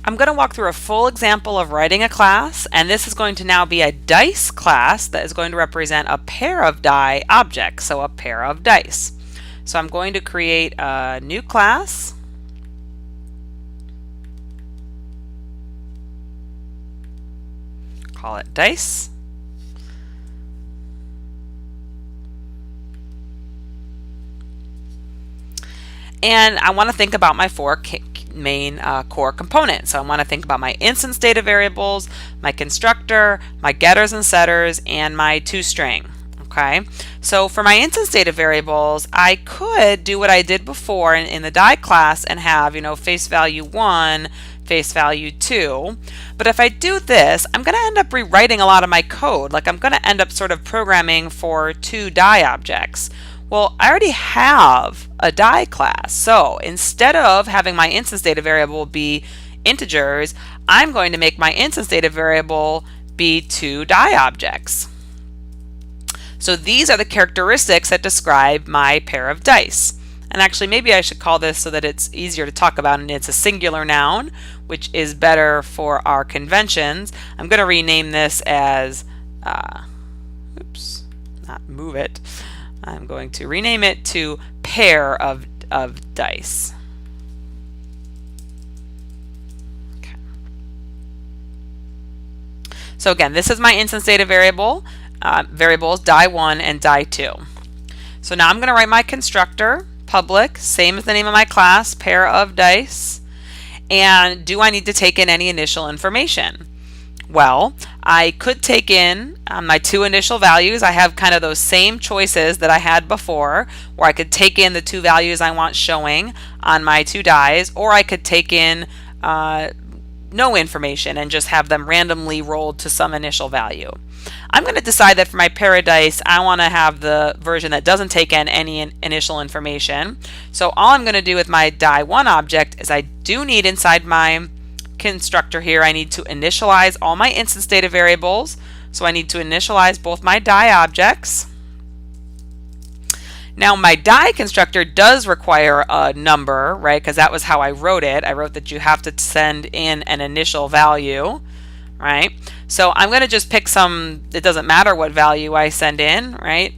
I'm going to walk through a full example of writing a class, and this is going to now be a dice class that is going to represent a pair of die objects, so a pair of dice. So I'm going to create a new class. Call it dice. And I want to think about my four main core components. So I want to think about my instance data variables, my constructor, my getters and setters, and my toString. Okay, so for my instance data variables, I could do what I did before in the die class and have, face value 1, face value 2. But if I do this, I'm going to end up rewriting a lot of my code. Like I'm going to end up sort of programming for two die objects. Well, I already have a die class, so instead of having my instance data variable be integers, I'm going to make my instance data variable be two die objects. So these are the characteristics that describe my pair of dice. And actually, maybe I should call this so that it's easier to talk about, and it's a singular noun, which is better for our conventions. I'm going to rename this as, move it. I'm going to rename it to pair of dice. Okay. So again, this is my instance data variable, variables die1 and die2. So now I'm going to write my constructor, public, same as the name of my class, pair of dice. And do I need to take in any initial information? Well, I could take in my two initial values. I have kind of those same choices that I had before, where I could take in the two values I want showing on my two dies, or I could take in no information and just have them randomly rolled to some initial value. I'm going to decide that for my pair of dice, I want to have the version that doesn't take in any initial information. So all I'm going to do with my die1 object is I do need inside my constructor here, I need to initialize all my instance data variables. So I need to initialize both my die objects. Now my die constructor does require a number, right? Because that was how I wrote it. I wrote that you have to send in an initial value, right? So I'm going to just pick some, it doesn't matter what value I send in, right?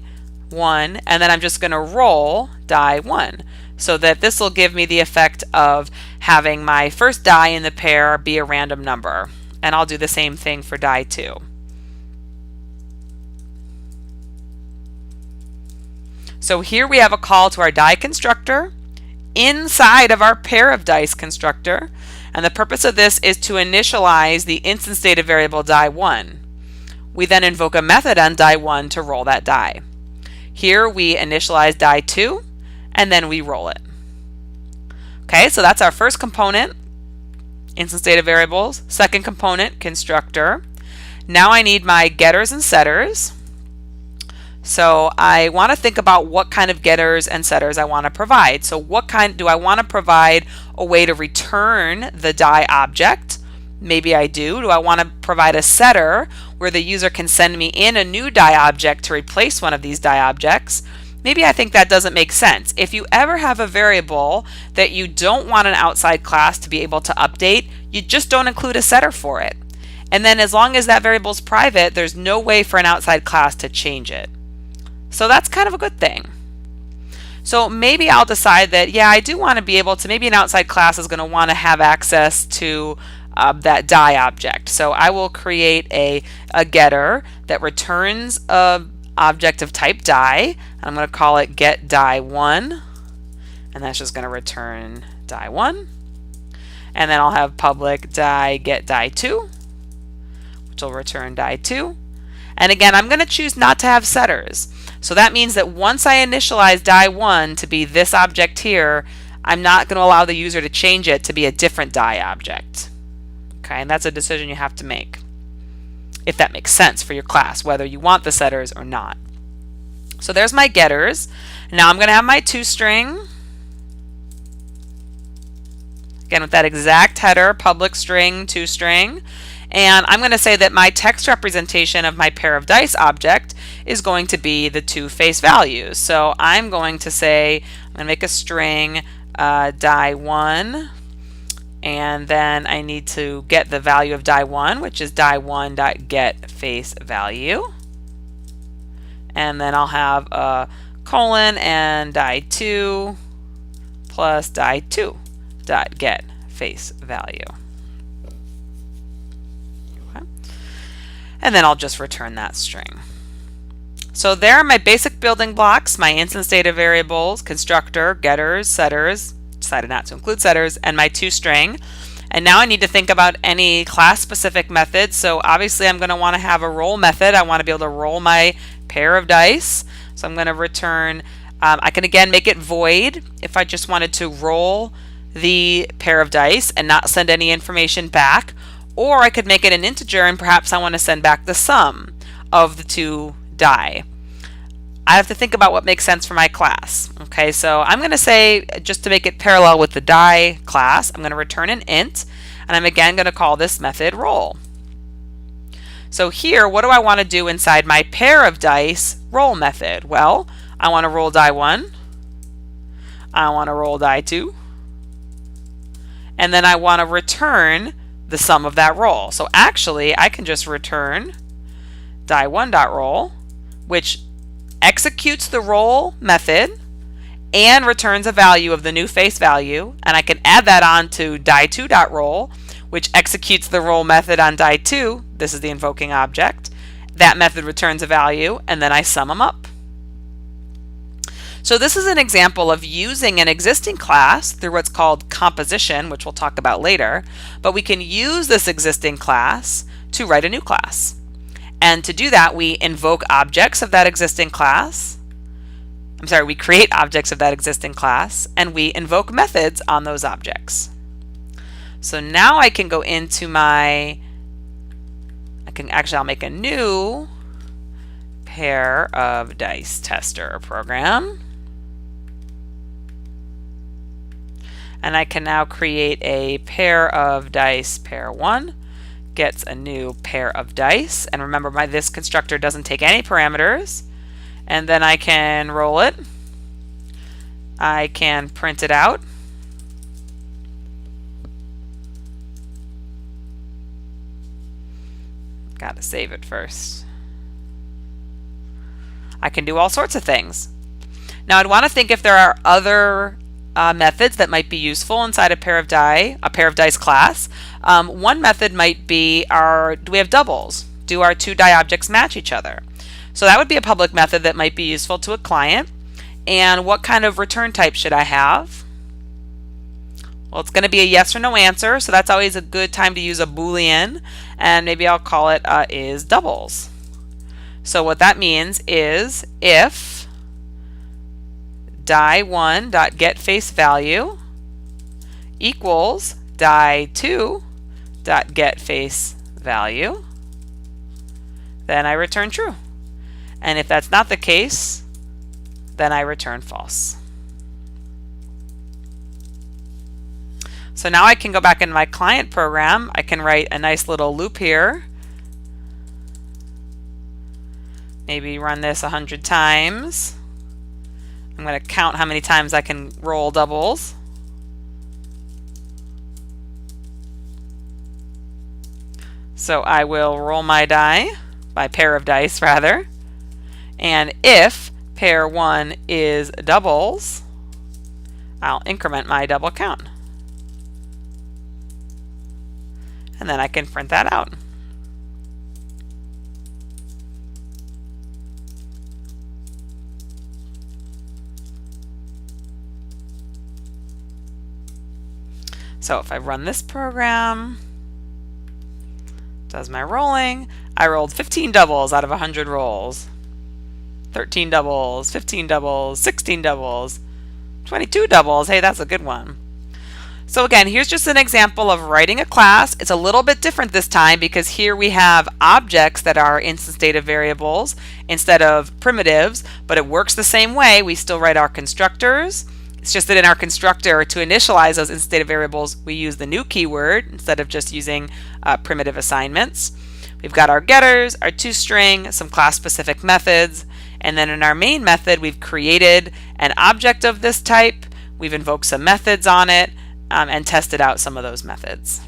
1, and then I'm just going to roll die 1. So that this will give me the effect of having my first die in the pair be a random number. And I'll do the same thing for die 2. So here we have a call to our die constructor inside of our pair of dice constructor. And the purpose of this is to initialize the instance data variable die1. We then invoke a method on die1 to roll that die. Here we initialize die 2. And then we roll it. Okay, so that's our first component, instance data variables. Second component, constructor. Now I need my getters and setters. So I want to think about what kind of getters and setters I want to provide. So what kind do I want to provide a way to return the die object? Maybe I do. Do I want to provide a setter where the user can send me in a new die object to replace one of these die objects? Maybe I think that doesn't make sense. If you ever have a variable that you don't want an outside class to be able to update, you just don't include a setter for it. And then as long as that variable is private, there's no way for an outside class to change it. So that's kind of a good thing. So maybe I'll decide that, yeah, I do want to be able to, maybe an outside class is going to want to have access to that die object. So I will create a getter that returns a object of type die. I'm going to call it get die1, and that's just going to return die1. And then I'll have public die get die2, which will return die2. And again, I'm going to choose not to have setters. So that means that once I initialize die1 to be this object here, I'm not going to allow the user to change it to be a different die object. Okay, and that's a decision you have to make, if that makes sense for your class, whether you want the setters or not. So there's my getters. Now I'm going to have my toString. Again, with that exact header, public string, toString. And I'm going to say that my text representation of my pair of dice object is going to be the two face values. So I'm going to say, I'm going to make a string die1, And then I need to get the value of die1, which is die1.getFaceValue. And then I'll have a colon and die2 plus die2.getFaceValue. Okay. And then I'll just return that string. So there are my basic building blocks, my instance data variables, constructor, getters, setters, decided not to include setters, and my toString. And now I need to think about any class-specific methods. So obviously I'm going to want to have a roll method. I want to be able to roll my pair of dice. So I'm going to return, I can again make it void if I just wanted to roll the pair of dice and not send any information back. Or I could make it an integer and perhaps I want to send back the sum of the two die. I have to think about what makes sense for my class. Okay, so I'm going to say, just to make it parallel with the die class, I'm going to return an int, and I'm again going to call this method roll. So here, what do I want to do inside my pair of dice roll method? Well, I want to roll die1, I want to roll die2, and then I want to return the sum of that roll. So actually, I can just return die1.roll, which executes the roll method and returns a value of the new face value, and I can add that on to die2.roll, which executes the roll method on die2. This is the invoking object. That method returns a value, and then I sum them up. So this is an example of using an existing class through what's called composition, which we'll talk about later, but we can use this existing class to write a new class. And to do that, we invoke objects of that existing class. We create objects of that existing class, and we invoke methods on those objects. So now I can go into I'll make a new pair of dice tester program. And I can now create a pair of dice pair1. Gets a new pair of dice, and remember this constructor doesn't take any parameters, and then I can roll it, I can print it out, gotta save it first. I can do all sorts of things. Now I'd want to think if there are other methods that might be useful inside a pair of dice class. One method might be do we have doubles? Do our two die objects match each other? So that would be a public method that might be useful to a client. And what kind of return type should I have? Well, it's going to be a yes or no answer, so that's always a good time to use a Boolean, and maybe I'll call it is doubles. So what that means is if die1.getFaceValue equals die2.getFaceValue, then I return true. And if that's not the case, then I return false. So now I can go back into my client program. I can write a nice little loop here. Maybe run this 100 times. I'm going to count how many times I can roll doubles. So I will roll my pair of dice rather. And if pair 1 is doubles, I'll increment my double count. And then I can print that out. So if I run this program, does my rolling, I rolled 15 doubles out of 100 rolls. 13 doubles, 15 doubles, 16 doubles, 22 doubles. Hey, that's a good one. So again, here's just an example of writing a class. It's a little bit different this time because here we have objects that are instance data variables instead of primitives, but it works the same way. We still write our constructors. It's just that in our constructor, to initialize those instance data variables, we use the new keyword instead of just using primitive assignments. We've got our getters, our toString, some class-specific methods, and then in our main method, we've created an object of this type. We've invoked some methods on it. and tested out some of those methods.